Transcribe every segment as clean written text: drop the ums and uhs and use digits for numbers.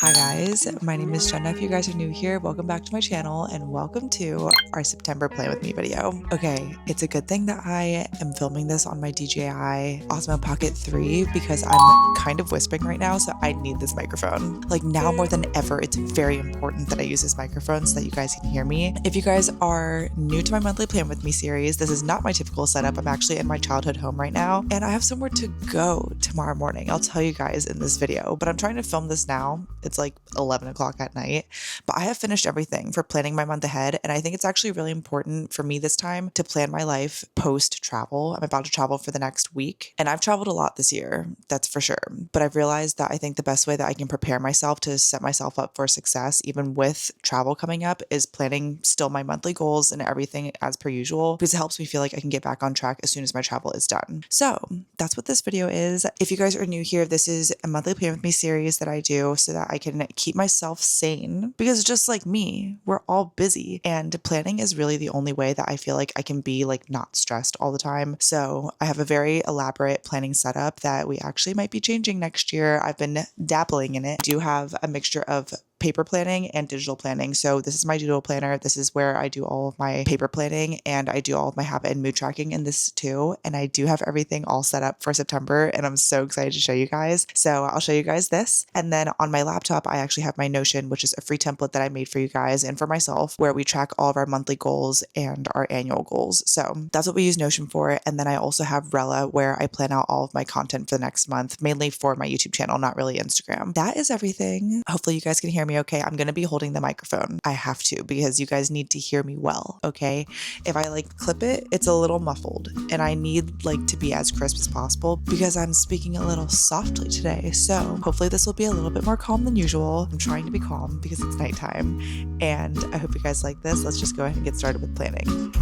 Hi guys, my name is Jenna. If you guys are new here, welcome back to my channel and welcome to our September Plan With Me video. Okay, it's a good thing that I am filming this on my DJI Osmo Pocket 3 because I'm kind of whispering right now, so I need this microphone. Like now more than ever, it's very important that I use this microphone so that you guys can hear me. If you guys are new to my monthly Plan With Me series, this is not my typical setup. I'm actually in my childhood home right now and I have somewhere to go tomorrow morning. I'll tell you guys in this video, but I'm trying to film this now. It's like 11 o'clock at night, but I have finished everything for planning my month ahead. And I think it's actually really important for me this time to plan my life post travel. I'm about to travel for the next week and I've traveled a lot this year, that's for sure. But I've realized that I think the best way that I can prepare myself to set myself up for success, even with travel coming up, is planning still my monthly goals and everything as per usual, because it helps me feel like I can get back on track as soon as my travel is done. So that's what this video is. If you guys are new here, this is a monthly Plan With Me series that I do so that I can keep myself sane, because just like me, we're all busy and planning is really the only way that I feel like I can be like not stressed all the time. So I have a very elaborate planning setup that we actually might be changing next year. I've been dabbling in it. I do have a mixture of paper planning and digital planning. So this is my doodle planner. This is where I do all of my paper planning and I do all of my habit and mood tracking in this too. And I do have everything all set up for September and I'm so excited to show you guys. So I'll show you guys this. And then on my laptop, I actually have my Notion, which is a free template that I made for you guys and for myself, where we track all of our monthly goals and our annual goals. So that's what we use Notion for. And then I also have Rella, where I plan out all of my content for the next month, mainly for my YouTube channel, not really Instagram. That is everything. Hopefully you guys can hear me okay. I'm going to be holding the microphone. I have to, because you guys need to hear me well, okay? If I like clip it, it's a little muffled and I need like to be as crisp as possible because I'm speaking a little softly today. So hopefully this will be a little bit more calm than usual. I'm trying to be calm because it's nighttime and I hope you guys like this. Let's just go ahead and get started with planning.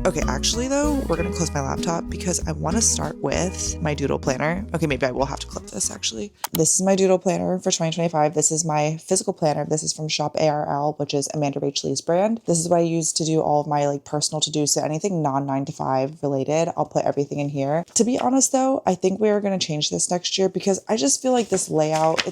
Okay, actually though, we're gonna close my laptop because I want to start with my doodle planner. Okay, maybe I will have to clip this actually. This is my doodle planner for 2025. This is my physical planner. This is from Shop ARL, which is Amanda Rachel Lee's brand. This is what I use to do all of my like personal to-do. So anything non 9 to 5 related, I'll put everything in here. To be honest though, I think we're gonna change this next year because I just feel like this layout,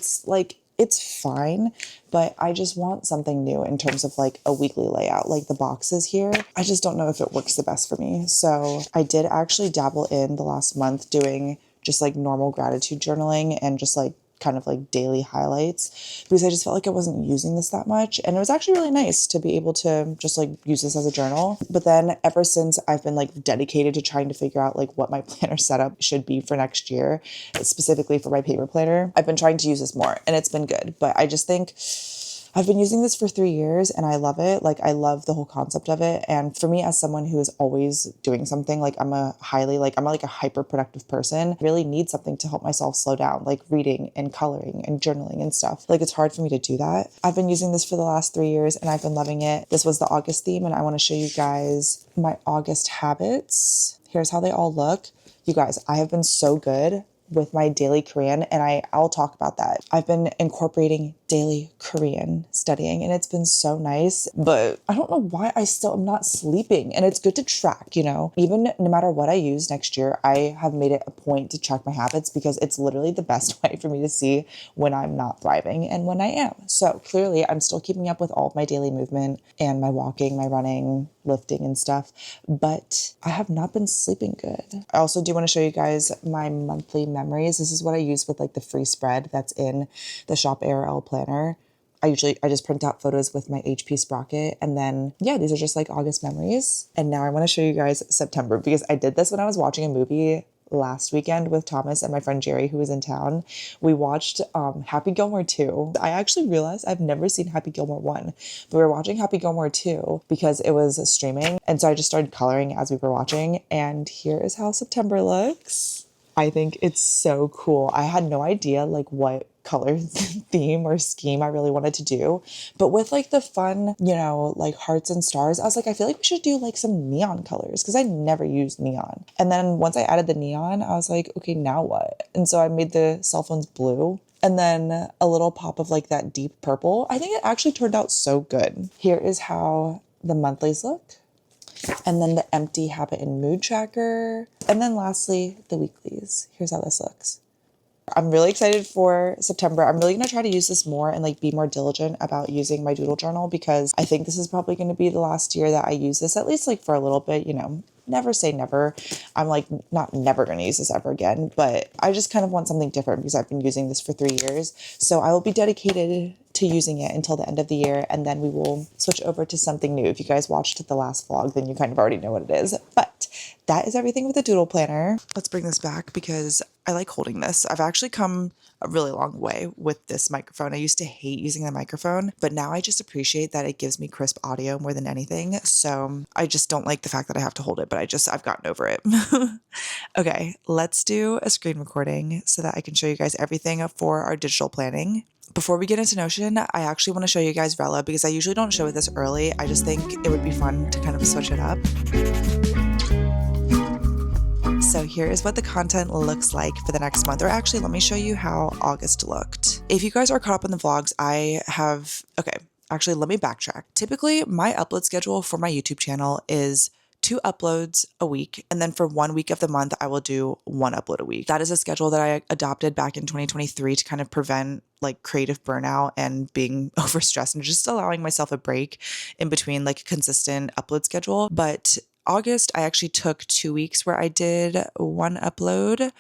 it's fine, but I just want something new in terms of like a weekly layout, like the boxes here. I just don't know if it works the best for me. So I did actually dabble in the last month doing just like normal gratitude journaling and just like kind of like daily highlights because I just felt like I wasn't using this that much. And it was actually really nice to be able to just like use this as a journal. But then ever since I've been like dedicated to trying to figure out like what my planner setup should be for next year, specifically for my paper planner, I've been trying to use this more and it's been good. But I just think I've been using this for 3 years and I love it. Like I love the whole concept of it. And for me as someone who is always doing something, like I'm a hyper productive person, I really need something to help myself slow down, like reading and coloring and journaling and stuff. Like it's hard for me to do that. I've been using this for the last 3 years and I've been loving it. This was the August theme and I want to show you guys my August habits. Here's how they all look. You guys, I have been so good with my daily Korean and I'll talk about that. I've been incorporating daily Korean studying and it's been so nice, but I don't know why I still am not sleeping and it's good to track, you know, even no matter what I use next year, I have made it a point to track my habits because it's literally the best way for me to see when I'm not thriving and when I am. So clearly I'm still keeping up with all of my daily movement and my walking, my running, lifting and stuff, but I have not been sleeping good. I also do want to show you guys my monthly memories. This is what I use with like the free spread that's in the Shop ARL planner. I just print out photos with my HP Sprocket and then, yeah, these are just like August memories. And now I want to show you guys September because I did this when I was watching a movie last weekend with Thomas and my friend Jerry, who was in town. We watched Happy Gilmore 2. I actually realized I've never seen Happy Gilmore 1, but we were watching Happy Gilmore 2 because it was streaming. And so I just started coloring as we were watching. And here is how September looks. I think it's so cool. I had no idea like what color theme or scheme I really wanted to do, but with like the fun, you know, like hearts and stars, I was like, I feel like we should do like some neon colors because I never used neon. And then once I added the neon, I was like, okay, now what? And so I made the cell phones blue and then a little pop of like that deep purple. I think it actually turned out so good. Here is how the monthlies look. And then the empty habit and mood tracker. And then lastly, the weeklies. Here's how this looks. I'm really excited for September. I'm really going to try to use this more and like be more diligent about using my doodle journal, because I think this is probably going to be the last year that I use this, at least like for a little bit, you know. Never say never. I'm like not never going to use this ever again, but I just kind of want something different because I've been using this for 3 years. So I will be dedicated to using it until the end of the year, and then we will switch over to something new. If you guys watched the last vlog, then you kind of already know what it is. But that is everything with the doodle planner. Let's bring this back because I like holding this. I've actually come a really long way with this microphone. I used to hate using the microphone, but now I just appreciate that it gives me crisp audio more than anything. So I just don't like the fact that I have to hold it, but I've gotten over it. Okay, let's do a screen recording so that I can show you guys everything for our digital planning. Before we get into Notion, I actually want to show you guys Rella because I usually don't show it this early. I just think it would be fun to kind of switch it up. So here is what the content looks like for the next month. Or actually, let me show you how August looked. If you guys are caught up in the vlogs, actually, let me backtrack. Typically, my upload schedule for my YouTube channel is 2 uploads a week. And then for 1 week of the month, I will do 1 upload a week. That is a schedule that I adopted back in 2023 to kind of prevent like creative burnout and being overstressed and just allowing myself a break in between like a consistent upload schedule. But August, I actually took 2 weeks where I did 1 upload.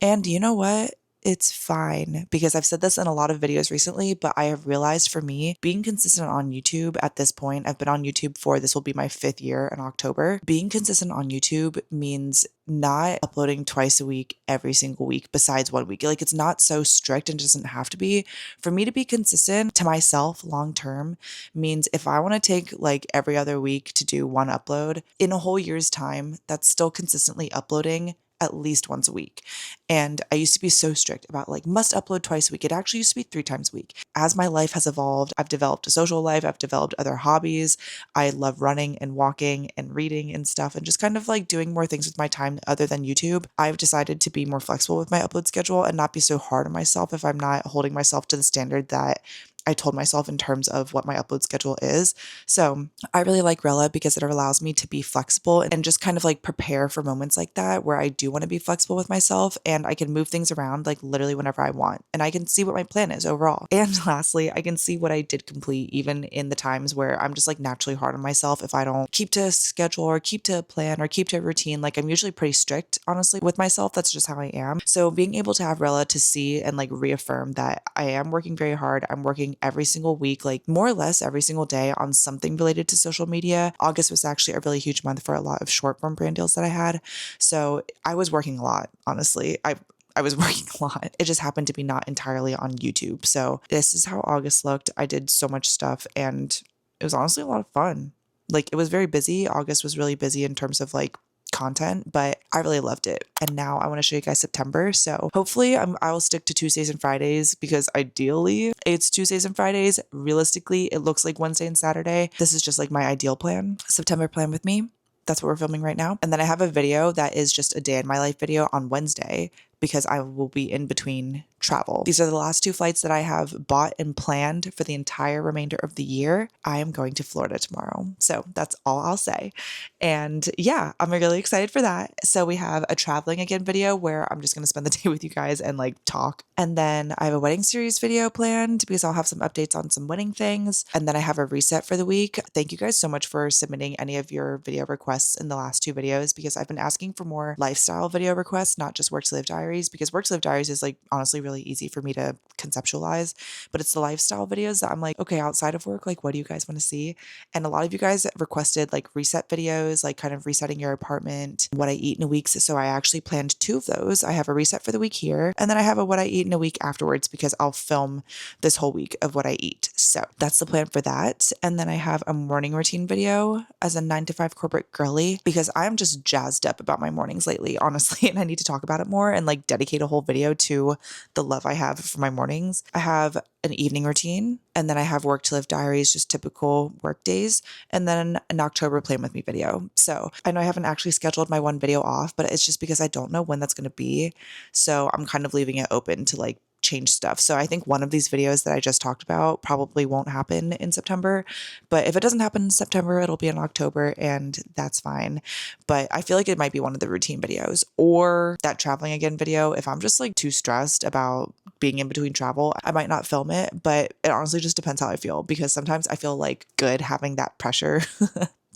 And you know what? It's fine, because I've said this in a lot of videos recently, but I have realized for me, being consistent on YouTube at this point, I've been on YouTube for, this will be my 5th year in October. Being consistent on YouTube means not uploading twice a week every single week besides 1 week. Like, it's not so strict and doesn't have to be. For me to be consistent to myself long term means if I want to take like every other week to do 1 upload in a whole year's time, that's still consistently uploading at least once a week. And I used to be so strict about like must upload twice a week. It actually used to be 3 times a week. As my life has evolved, I've developed a social life, I've developed other hobbies. I love running and walking and reading and stuff and just kind of like doing more things with my time other than YouTube. I've decided to be more flexible with my upload schedule and not be so hard on myself if I'm not holding myself to the standard that I told myself in terms of what my upload schedule is. So I really like Rella because it allows me to be flexible and just kind of like prepare for moments like that where I do want to be flexible with myself and I can move things around like literally whenever I want. And I can see what my plan is overall. And lastly, I can see what I did complete even in the times where I'm just like naturally hard on myself if I don't keep to a schedule or keep to a plan or keep to a routine. Like, I'm usually pretty strict, honestly, with myself. That's just how I am. So being able to have Rella to see and like reaffirm that I am working very hard. I'm working every single week, like more or less every single day on something related to social media. August was actually a really huge month for a lot of short form brand deals that I had. So I was working a lot, honestly. I was working a lot. It just happened to be not entirely on YouTube. So this is how August looked. I did so much stuff and it was honestly a lot of fun. Like, it was very busy. August was really busy in terms of like content, but I really loved it. And now I want to show you guys September. So hopefully I will stick to Tuesdays and Fridays because ideally it's Tuesdays and Fridays. Realistically, it looks like Wednesday and Saturday. This is just like my ideal plan. September plan with me. That's what we're filming right now. And then I have a video that is just a day in my life video on Wednesday because I will be in between travel. These are the last 2 flights that I have bought and planned for the entire remainder of the year. I am going to Florida tomorrow. So that's all I'll say. And yeah, I'm really excited for that. So we have a traveling again video where I'm just going to spend the day with you guys and like talk. And then I have a wedding series video planned because I'll have some updates on some wedding things. And then I have a reset for the week. Thank you guys so much for submitting any of your video requests in the last 2 videos because I've been asking for more lifestyle video requests, not just work to live diaries, because work to live diaries is like honestly really easy for me to conceptualize, but it's the lifestyle videos that I'm like, okay, outside of work, like what do you guys want to see? And a lot of you guys requested like reset videos, like kind of resetting your apartment, what I eat in a week. So I actually planned 2 of those. I have a reset for the week here, and then I have a what I eat in a week afterwards because I'll film this whole week of what I eat. So that's the plan for that. And then I have a morning routine video as a 9 to 5 corporate girly because I'm just jazzed up about my mornings lately, honestly, and I need to talk about it more and like dedicate a whole video to the love I have for my mornings. I have an evening routine, and then I have work to live diaries, just typical work days, and then an October plan with me video. So I know I haven't actually scheduled my one video off, but it's just because I don't know when that's going to be. So I'm kind of leaving it open to like change stuff. So I think one of these videos that I just talked about probably won't happen in September, but if it doesn't happen in September, it'll be in October, and that's fine. But I feel like it might be one of the routine videos or that traveling again video. If I'm just like too stressed about being in between travel, I might not film it, but it honestly just depends how I feel, because sometimes I feel like good having that pressure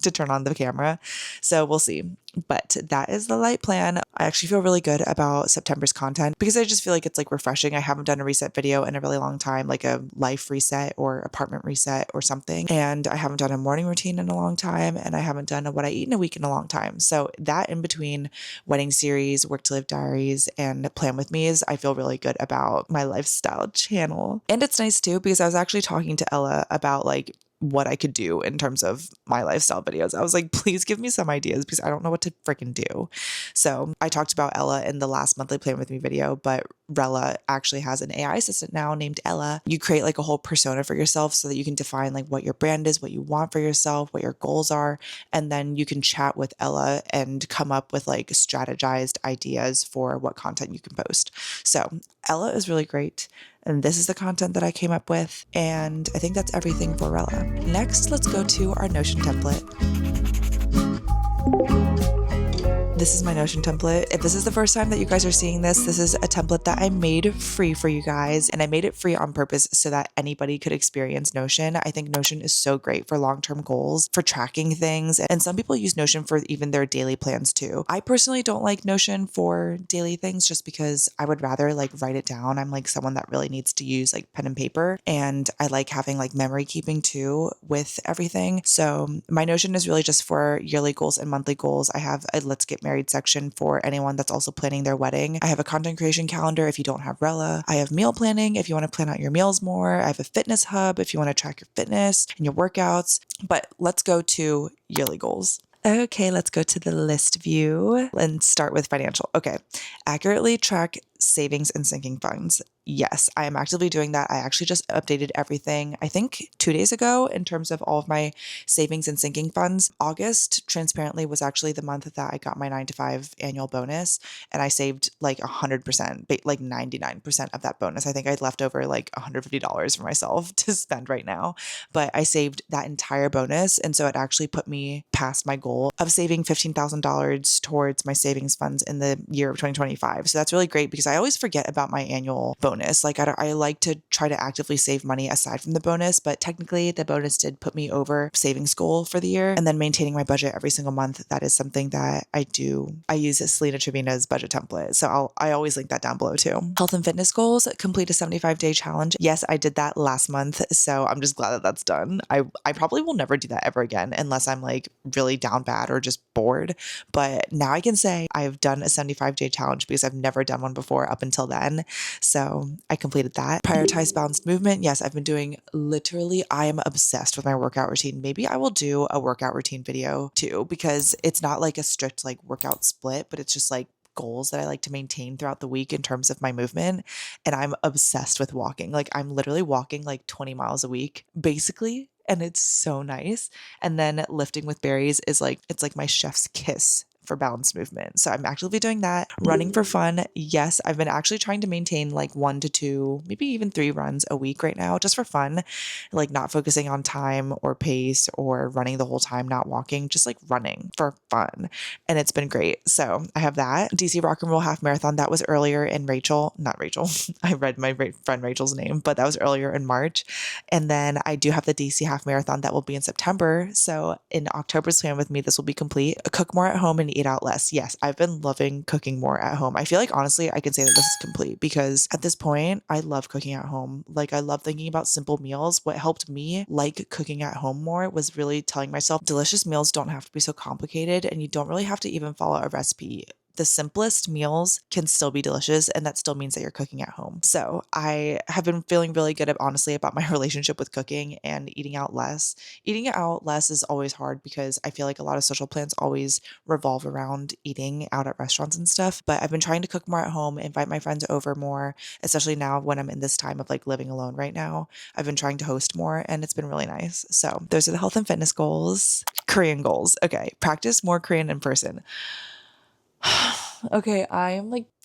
to turn on the camera. So we'll see. But that is the light plan. I actually feel really good about September's content because I just feel like it's like refreshing. I haven't done a reset video in a really long time, like a life reset or apartment reset or something. And I haven't done a morning routine in a long time. And I haven't done a what I eat in a week in a long time. So that in between wedding series, work to live diaries, and plan with me is I feel really good about my lifestyle channel. And it's nice too, because I was actually talking to Ella about like what I could do in terms of my lifestyle videos. I was like, please give me some ideas because I don't know what to freaking do. So I talked about Ella in the last monthly plan with me video, but Rella actually has an AI assistant now named Ella. You create like a whole persona for yourself so that you can define like what your brand is, what you want for yourself, what your goals are, and then you can chat with Ella and come up with like strategized ideas for what content you can post. So Ella is really great. And this is the content that I came up with. And I think that's everything for Rella. Next, let's go to our Notion template. This is my Notion template. If this is the first time that you guys are seeing this, this is a template that I made free for you guys. And I made it free on purpose so that anybody could experience Notion. I think Notion is so great for long-term goals, for tracking things. And some people use Notion for even their daily plans too. I personally don't like Notion for daily things just because I would rather like write it down. I'm like someone that really needs to use like pen and paper. And I like having like memory keeping too with everything. So my Notion is really just for yearly goals and monthly goals. I have a Let's Get Married section for anyone that's also planning their wedding. I have a content creation calendar if you don't have Rella. I have meal planning if you want to plan out your meals more. I have a fitness hub if you want to track your fitness and your workouts. But let's go to yearly goals. Okay, let's go to the list view and start with financial. Okay, accurately track savings and sinking funds. Yes, I am actively doing that. I actually just updated everything, I think 2 days ago, in terms of all of my savings and sinking funds. August, transparently, was actually the month that I got my 9 to 5 annual bonus, and I saved like 100%, like 99% of that bonus. I think I'd left over like $150 for myself to spend right now, but I saved that entire bonus. And so it actually put me past my goal of saving $15,000 towards my savings funds in the year of 2025. So that's really great because I always forget about my annual bonus. Like I like to try to actively save money aside from the bonus, but technically the bonus did put me over savings goal for the year. And then maintaining my budget every single month, that is something that I do. I use Selena Trevina's budget template. So I always link that down below too. Health and fitness goals, complete a 75-day challenge. Yes, I did that last month. So I'm just glad that that's done. I probably will never do that ever again unless I'm like really down bad or just bored. But now I can say I've done a 75-day challenge because I've never done one before up until then. So I completed that. Prioritize balanced movement. Yes, I've been doing literally, I am obsessed with my workout routine. Maybe I will do a workout routine video too, because it's not like a strict like workout split, but it's just like goals that I like to maintain throughout the week in terms of my movement. And I'm obsessed with walking. Like I'm literally walking like 20 miles a week, basically. And it's so nice. And then lifting with berries is like, it's like my chef's kiss for balanced movement. So I'm actively doing that. Running for fun. Yes, I've been actually trying to maintain like 1 to 2, maybe even 3 runs a week right now, just for fun, like not focusing on time or pace or running the whole time, not walking, just like running for fun. And it's been great. So I have that. DC Rock and Roll Half Marathon. That was earlier in not Rachel. I read my friend Rachel's name, but that was earlier in March. And then I do have the DC Half Marathon that will be in September. So in October's plan with me, this will be complete. Cook more at home and eat out less. Yes, I've been loving cooking more at home. I feel like honestly, I can say that this is complete because at this point, I love cooking at home. Like I love thinking about simple meals. What helped me like cooking at home more was really telling myself delicious meals don't have to be so complicated and you don't really have to even follow a recipe. The simplest meals can still be delicious, and that still means that you're cooking at home. So I have been feeling really good honestly about my relationship with cooking and eating out less. Eating out less is always hard because I feel like a lot of social plans always revolve around eating out at restaurants and stuff. But I've been trying to cook more at home, invite my friends over more, especially now when I'm in this time of like living alone right now. I've been trying to host more and it's been really nice. So those are the health and fitness goals. Korean goals. Okay. Practice more Korean in person. Okay,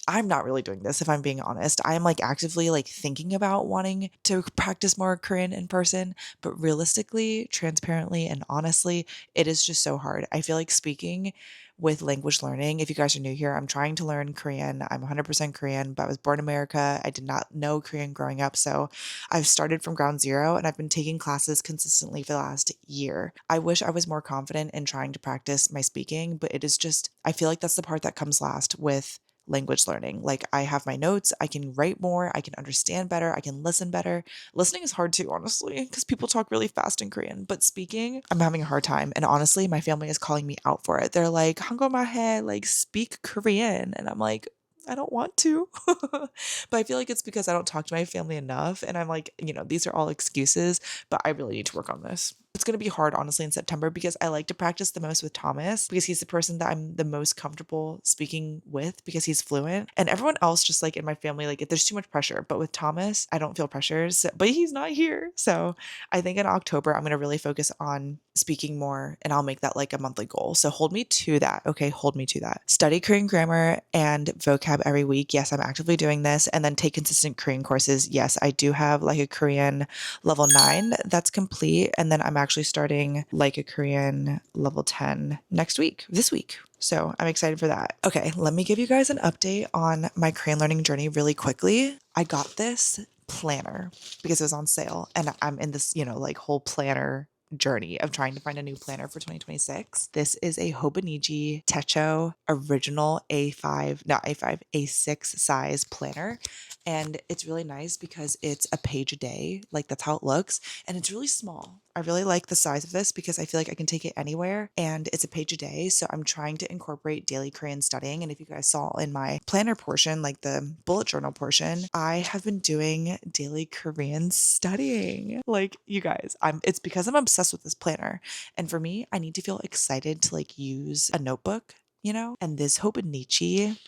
I'm not really doing this if I'm being honest. I'm like actively like thinking about wanting to practice more Korean in person, but realistically, transparently, and honestly, it is just so hard. I feel like speaking with language learning, if you guys are new here, I'm trying to learn Korean. I'm 100% Korean, but I was born in America. I did not know Korean growing up, so I've started from ground zero and I've been taking classes consistently for the last year. I wish I was more confident in trying to practice my speaking, but it is just, I feel like that's the part that comes last with language learning. Like I have my notes, I can write more, I can understand better, I can listen better. Listening is hard too, honestly, because people talk really fast in Korean, but speaking, I'm having a hard time. And honestly, my family is calling me out for it. They're like, "Hango mahe, like speak Korean." And I'm like, I don't want to. But I feel like it's because I don't talk to my family enough. And I'm like, these are all excuses, but I really need to work on this. It's going to be hard, honestly, in September because I like to practice the most with Thomas because he's the person that I'm the most comfortable speaking with because he's fluent. And everyone else, just like in my family, like if there's too much pressure. But with Thomas, I don't feel pressures, but he's not here. So I think in October, I'm going to really focus on speaking more and I'll make that like a monthly goal. So hold me to that. Okay. Hold me to that. Study Korean grammar and vocab every week. Yes, I'm actively doing this. And then take consistent Korean courses. Yes, I do have like a Korean level 9 that's complete. And then I'm actually starting like a Korean level 10 this week. So I'm excited for that. Okay, let me give you guys an update on my Korean learning journey really quickly. I got this planner because it was on sale and I'm in this, like whole planner journey of trying to find a new planner for 2026. This is a Hobonichi Techo original A6 size planner. And it's really nice because it's a page a day. Like that's how it looks. And it's really small. I really like the size of this because I feel like I can take it anywhere and it's a page a day. So I'm trying to incorporate daily Korean studying. And if you guys saw in my planner portion, like the bullet journal portion, I have been doing daily Korean studying. Like you guys, it's because I'm obsessed with this planner. And for me, I need to feel excited to like use a notebook, And this Hobonichi,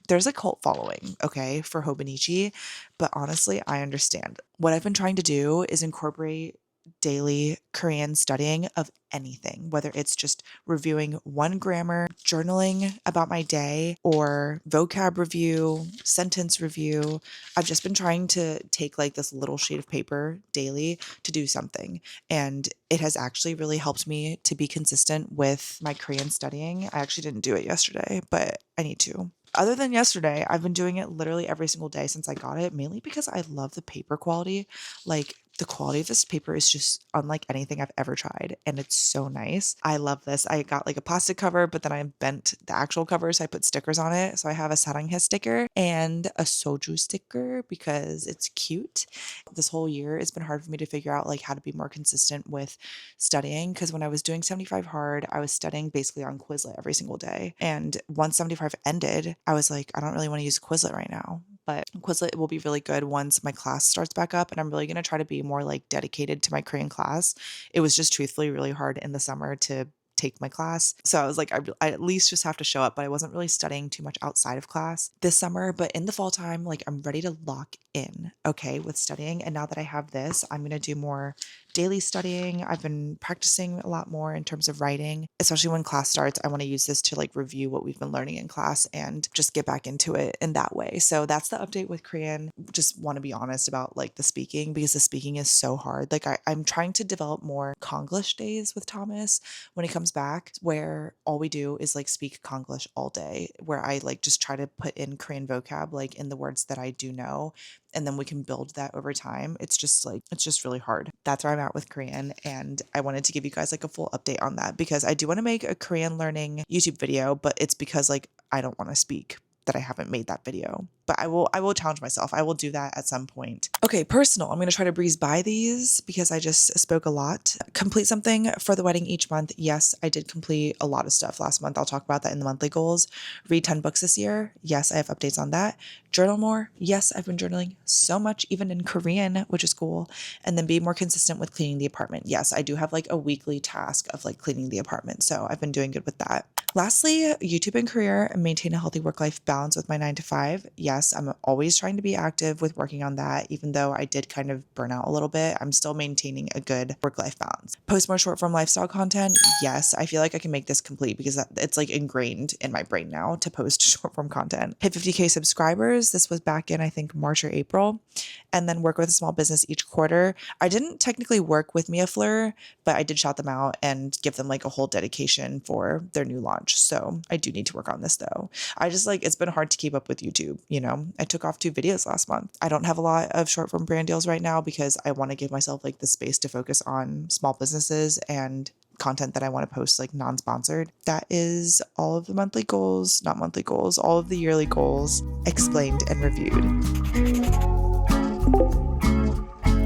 there's a cult following, okay, for Hobonichi, but honestly, I understand. What I've been trying to do is incorporate daily Korean studying of anything, whether it's just reviewing one grammar, journaling about my day, or vocab review, sentence review. I've just been trying to take like this little sheet of paper daily to do something. And it has actually really helped me to be consistent with my Korean studying. I actually didn't do it yesterday, but I need to. Other than yesterday, I've been doing it literally every single day since I got it, mainly because I love the paper quality. Like the quality of this paper is just unlike anything I've ever tried, and it's so nice. I love this. I got like a plastic cover, but then I bent the actual cover, so I put stickers on it. So I have a saranghae sticker and a soju sticker because it's cute. This whole year, it's been hard for me to figure out like how to be more consistent with studying because when I was doing 75 hard, I was studying basically on Quizlet every single day. And once 75 ended, I was like, I don't really want to use Quizlet right now. But Quizlet will be really good once my class starts back up. And I'm really going to try to be more like dedicated to my Korean class. It was just truthfully really hard in the summer to take my class. So I was like, I at least just have to show up, but I wasn't really studying too much outside of class this summer. But in the fall time, like I'm ready to lock in, okay, with studying. And now that I have this, I'm going to do more daily studying. I've been practicing a lot more in terms of writing, especially when class starts. I want to use this to like review what we've been learning in class and just get back into it in that way. So that's the update with Korean. Just want to be honest about like the speaking because the speaking is so hard. Like I'm trying to develop more Konglish days with Thomas when he comes back, where all we do is like speak Konglish all day, where I like just try to put in Korean vocab like in the words that I do know. And then we can build that over time. It's just really hard. That's where I'm at with Korean. And I wanted to give you guys like a full update on that because I do want to make a Korean learning YouTube video, but it's because like I don't want to speak that I haven't made that video. But I will challenge myself. I will do that at some point. Okay, personal. I'm going to try to breeze by these because I just spoke a lot. Complete something for the wedding each month. Yes, I did complete a lot of stuff last month. I'll talk about that in the monthly goals. Read 10 books this year. Yes, I have updates on that. Journal more. Yes, I've been journaling so much, even in Korean, which is cool. And then be more consistent with cleaning the apartment. Yes, I do have like a weekly task of like cleaning the apartment. So I've been doing good with that. Lastly, YouTube and career and maintain a healthy work-life balance. balance with my 9 to 5. Yes, I'm always trying to be active with working on that, even though I did kind of burn out a little bit. I'm still maintaining a good work-life balance. Post more short form lifestyle content. Yes, I feel like I can make this complete because it's like ingrained in my brain now to post short form content. Hit 50K subscribers. This was back in, I think, March or April. And then work with a small business each quarter. I didn't technically work with Mia Fleur, but I did shout them out and give them like a whole dedication for their new launch. So I do need to work on this though. I just like, it's been hard to keep up with YouTube. You know, I took off 2 videos last month. I don't have a lot of short form brand deals right now because I want to give myself like the space to focus on small businesses and content that I want to post like non-sponsored. That is all of the monthly goals, not monthly goals, all of the yearly goals explained and reviewed.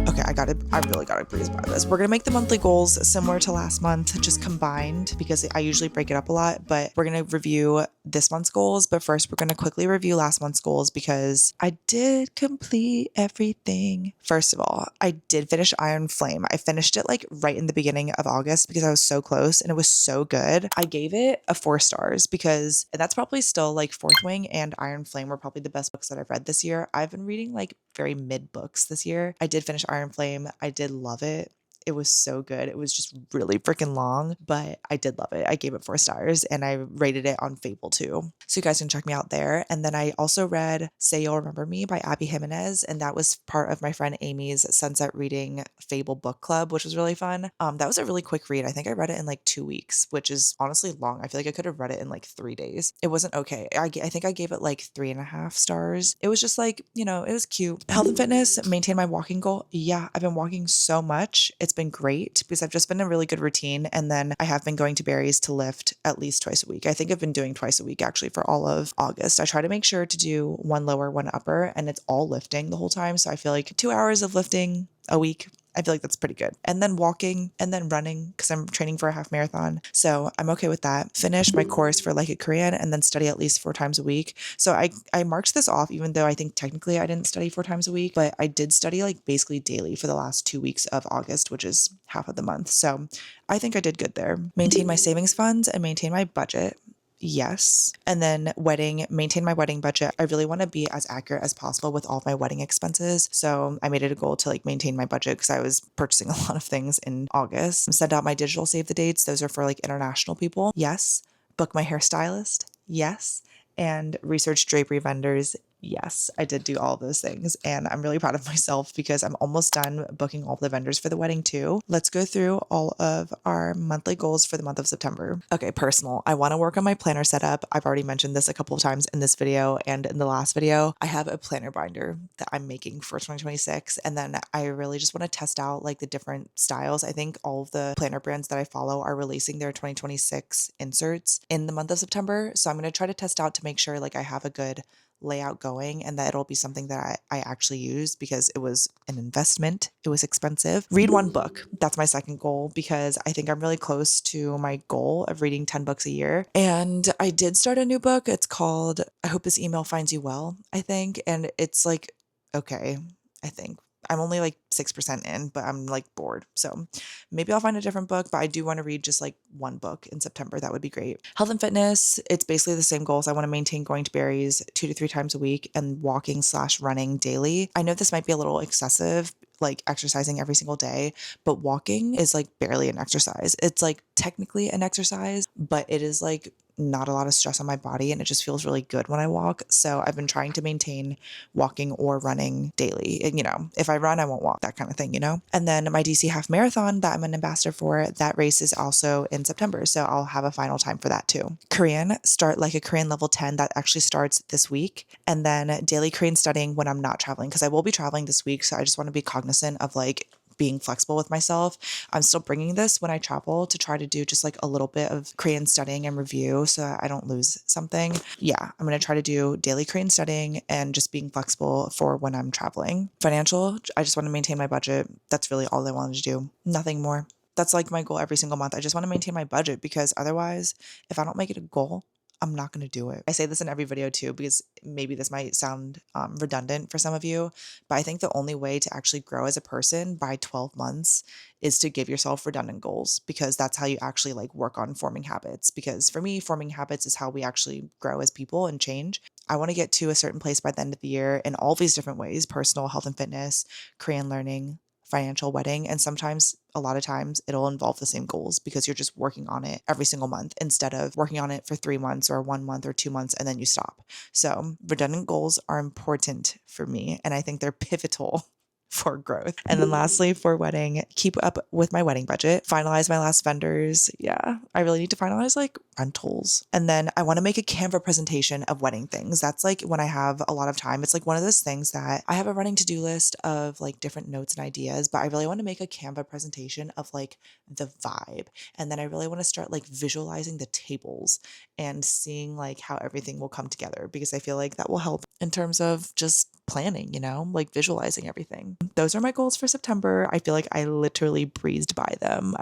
Okay, I really gotta breeze by this. We're gonna make the monthly goals similar to last month, just combined because I usually break it up a lot, but we're gonna review this month's goals. But first, we're gonna quickly review last month's goals because I did complete everything. First of all, I did finish Iron Flame. I finished it like right in the beginning of August because I was so close and it was so good. I gave it a 4 stars because that's probably still like Fourth Wing and Iron Flame were probably the best books that I've read this year. I've been reading like very mid books this year. I did finish Iron Flame. I did love it. It was so good. It was just really freaking long, but I did love it. I gave it 4 stars and I rated it on Fable too. So you guys can check me out there. And then I also read Say You'll Remember Me by Abby Jimenez. And that was part of my friend Amy's Sunset Reading Fable book club, which was really fun. That was a really quick read. I think I read it in like 2 weeks, which is honestly long. I feel like I could have read it in like 3 days. It wasn't okay. I think I gave it like 3.5 stars. It was just like, you know, it was cute. Health and fitness, maintain my walking goal. Yeah, I've been walking so much. It's been great because I've just been in a really good routine. And then I have been going to Barry's to lift at least twice a week. I think I've been doing twice a week actually for all of August. I try to make sure to do 1 lower, 1 upper, and it's all lifting the whole time. So I feel like 2 hours of lifting a week, I feel like that's pretty good. And then walking and then running because I'm training for a half marathon. So I'm okay with that. Finish my course for Like a Korean and then study at least 4 times a week. So I marked this off even though I think technically I didn't study 4 times a week, but I did study like basically daily for the last 2 weeks of August, which is half of the month. So I think I did good there. Maintain my savings funds and maintain my budget. Yes. And then maintain my wedding budget. I really want to be as accurate as possible with all of my wedding expenses. So I made it a goal to like maintain my budget because I was purchasing a lot of things in August. Send out my digital save the dates. Those are for like international people. Yes. Book my hairstylist. Yes. And research drapery vendors. Yes, I did do all those things and I'm really proud of myself because I'm almost done booking all the vendors for the wedding too. Let's go through all of our monthly goals for the month of September. Okay, personal. I want to work on my planner setup. I've already mentioned this a couple of times in this video and in the last video. I have a planner binder that I'm making for 2026 and then I really just want to test out like the different styles. I think all of the planner brands that I follow are releasing their 2026 inserts in the month of September. So I'm going to try to test out to make sure like I have a good layout going and that it'll be something that I actually use because it was an investment. It was expensive. Read 1 book. That's my second goal because I think I'm really close to my goal of reading 10 books a year. And I did start a new book. It's called I Hope This Email Finds You Well, I think. And it's like, okay, I think. I'm only like 6% in, but I'm like bored. So maybe I'll find a different book, but I do want to read just like 1 book in September. That would be great. Health and fitness, it's basically the same goals. I want to maintain going to Barry's 2 to 3 times a week and walking/running daily. I know this might be a little excessive, like exercising every single day, but walking is like barely an exercise. It's like technically an exercise, but it is like not a lot of stress on my body and it just feels really good when I walk. So I've been trying to maintain walking or running daily. And, you know, if I run, I won't walk, that kind of thing, you know? And then my DC half marathon that I'm an ambassador for, that race is also in September. So I'll have a final time for that too. Korean, start Like a Korean level 10. That actually starts this week. And then daily Korean studying when I'm not traveling because I will be traveling this week. So I just want to be cognizant of like being flexible with myself. I'm still bringing this when I travel to try to do just like a little bit of Korean studying and review so that I don't lose something. Yeah, I'm going to try to do daily Korean studying and just being flexible for when I'm traveling. Financial, I just want to maintain my budget. That's really all I wanted to do. Nothing more. That's like my goal every single month. I just want to maintain my budget because otherwise, if I don't make it a goal, I'm not going to do it. I say this in every video too, because maybe this might sound redundant for some of you, but I think the only way to actually grow as a person by 12 months is to give yourself redundant goals because that's how you actually like work on forming habits. Because for me, forming habits is how we actually grow as people and change. I want to get to a certain place by the end of the year in all these different ways: personal, health and fitness, Korean learning, financial, wedding. And sometimes, a lot of times, it'll involve the same goals because you're just working on it every single month instead of working on it for 3 months or 1 month or 2 months and then you stop. So redundant goals are important for me, and I think they're pivotal for growth. And then lastly, for wedding, keep up with my wedding budget, finalize my last vendors. Yeah, I really need to finalize like rentals. And then I want to make a Canva presentation of wedding things. That's like when I have a lot of time. It's like one of those things that I have a running to-do list of like different notes and ideas, but I really want to make a Canva presentation of like the vibe. And then I really want to start like visualizing the tables and seeing like how everything will come together, because I feel like that will help in terms of just planning, like visualizing everything. Those are my goals for September. I feel like I literally breezed by them.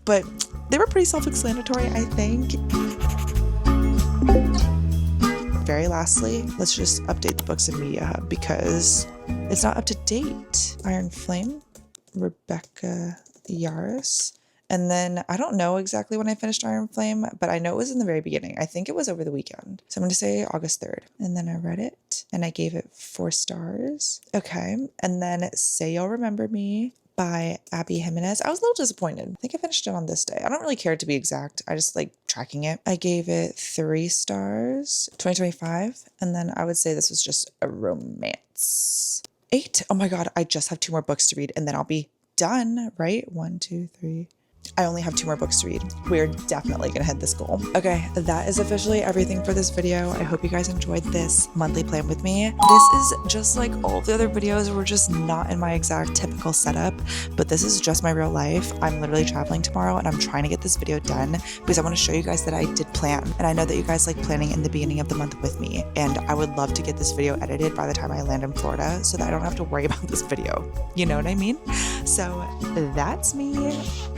But they were pretty self-explanatory, I think. Very lastly, let's just update the books in Media Hub because it's not up to date. Iron Flame, Rebecca Yaris. And then I don't know exactly when I finished Iron Flame, but I know it was in the very beginning. I think it was over the weekend. So I'm going to say August 3rd. And then I read it and I gave it 4 stars. Okay. And then Say You'll Remember Me by Abby Jimenez. I was a little disappointed. I think I finished it on this day. I don't really care to be exact. I just like tracking it. I gave it 3 stars, 2025. And then I would say this was just a romance. 8. Oh my God. I just have 2 more books to read and then I'll be done, right? 1, 2, 3. I only have 2 more books to read. We're definitely gonna hit this goal. Okay, that is officially everything for this video. I hope you guys enjoyed this monthly plan with me. This is just like all the other videos. We're just not in my exact typical setup, but this is just my real life. I'm literally traveling tomorrow and I'm trying to get this video done because I want to show you guys that I did plan. And I know that you guys like planning in the beginning of the month with me. And I would love to get this video edited by the time I land in Florida so that I don't have to worry about this video. You know what I mean? So that's me.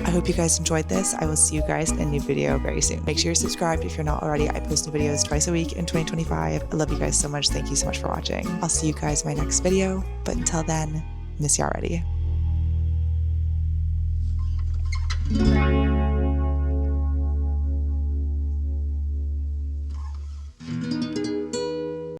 I hope you guys enjoyed this. I will see you guys in a new video very soon. Make sure you're subscribed if you're not already. I post new videos twice a week in 2025. I love you guys so much. Thank you so much for watching. I'll see you guys in my next video. But until then, miss you already.